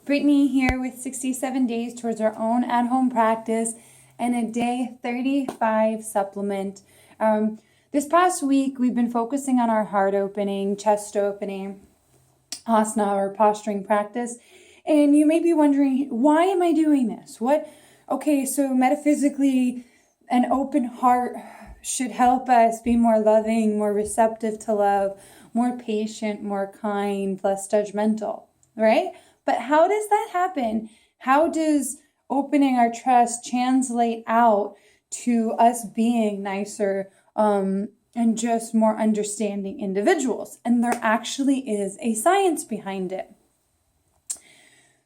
Brittany here with 67 days towards our own at-home practice and a day 35 supplement. This past week, we've been focusing on our heart opening, chest opening, asana or posturing practice. And you may be wondering, why am I doing this? Okay, so metaphysically, an open heart should help us be more loving, more receptive to love, more patient, more kind, less judgmental, right? But how does that happen? How does opening our chest translate out to us being nicer and just more understanding individuals? And there actually is a science behind it.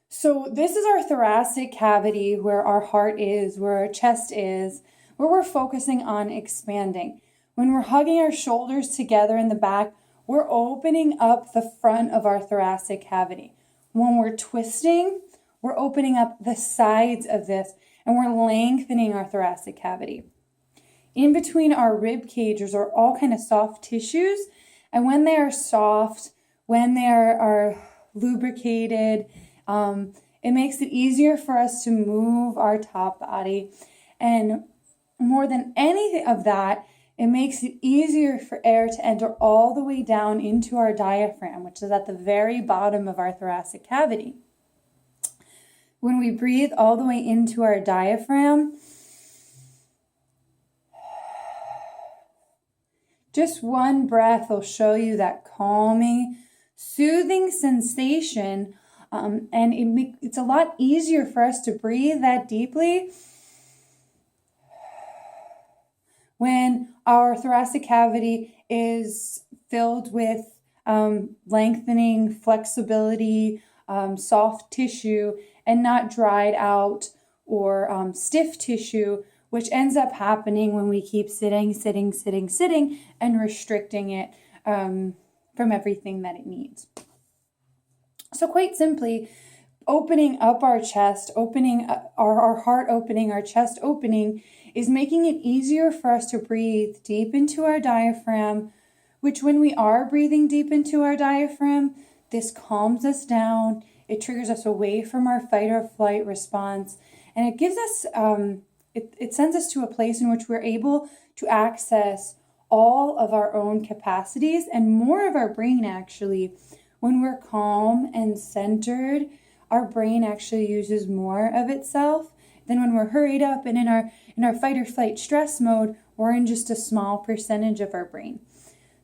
So this is our thoracic cavity where our heart is, where our chest is, where we're focusing on expanding. When we're hugging our shoulders together in the back, we're opening up the front of our thoracic cavity. When we're twisting, we're opening up the sides of this and we're lengthening our thoracic cavity. In between our rib cages are all kind of soft tissues, and when they are soft, when they are lubricated, it makes it easier for us to move our top body. And more than anything of that, it makes it easier for air to enter all the way down into our diaphragm, which is at the very bottom of our thoracic cavity. When we breathe all the way into our diaphragm, just one breath will show you that calming, soothing sensation, and it's a lot easier for us to breathe that deeply when our thoracic cavity is filled with lengthening, flexibility, soft tissue, and not dried out or stiff tissue, which ends up happening when we keep sitting, and restricting it from everything that it needs. So quite simply, opening up our chest, opening our heart opening, our chest opening, is making it easier for us to breathe deep into our diaphragm, which when we are breathing deep into our diaphragm, this calms us down, it triggers us away from our fight or flight response, and it gives us, it sends us to a place in which we're able to access all of our own capacities and more of our brain actually. When we're calm and centered, our brain actually uses more of itself than when we're hurried up and in our fight or flight stress mode, we're in just a small percentage of our brain.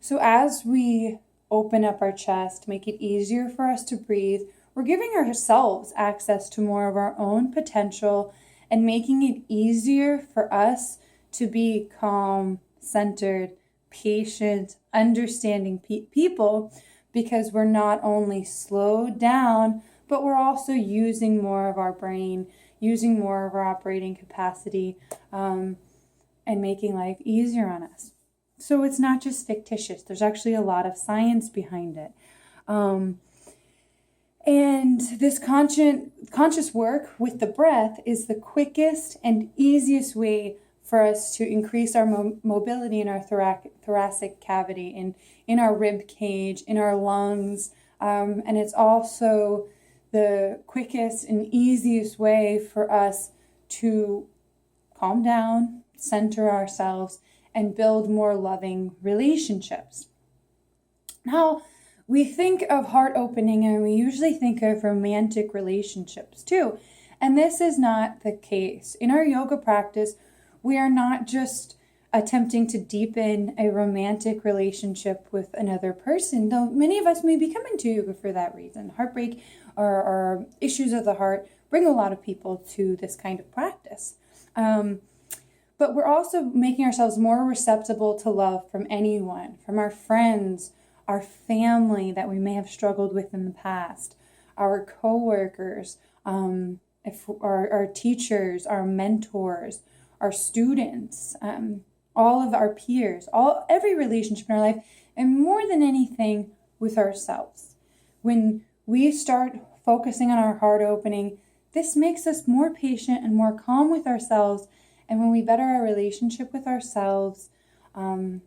So as we open up our chest, make it easier for us to breathe, we're giving ourselves access to more of our own potential and making it easier for us to be calm, centered, patient, understanding people, because we're not only slowed down, but we're also using more of our brain, using more of our operating capacity, and making life easier on us. So it's not just fictitious. There's actually a lot of science behind it. And this conscious work with the breath is the quickest and easiest way for us to increase our mobility in our thoracic cavity, in our rib cage, in our lungs. And it's also the quickest and easiest way for us to calm down, center ourselves, and build more loving relationships. Now, we think of heart opening and we usually think of romantic relationships too. And this is not the case. In our yoga practice, we are not just attempting to deepen a romantic relationship with another person, though many of us may be coming to yoga for that reason. Heartbreak or issues of the heart bring a lot of people to this kind of practice. But we're also making ourselves more receptive to love from anyone, from our friends, our family that we may have struggled with in the past, our coworkers, our teachers, our mentors, our students, all of our peers, every relationship in our life, and more than anything, with ourselves. When we start focusing on our heart opening, this makes us more patient and more calm with ourselves. And when we better our relationship with ourselves, the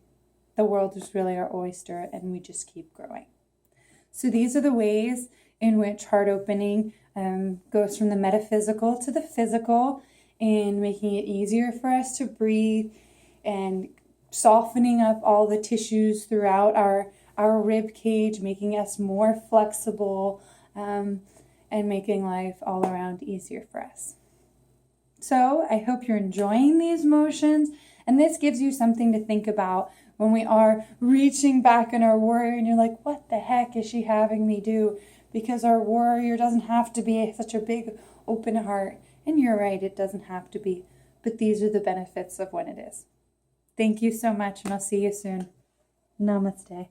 world is really our oyster and we just keep growing. So these are the ways in which heart opening goes from the metaphysical to the physical, and making it easier for us to breathe and softening up all the tissues throughout our rib cage, making us more flexible, and making life all around easier for us. So I hope you're enjoying these motions, and this gives you something to think about when we are reaching back in our warrior and you're like, what the heck is she having me do? Because our warrior doesn't have to be such a big open heart. And you're right, it doesn't have to be. But these are the benefits of when it is. Thank you so much, and I'll see you soon. Namaste.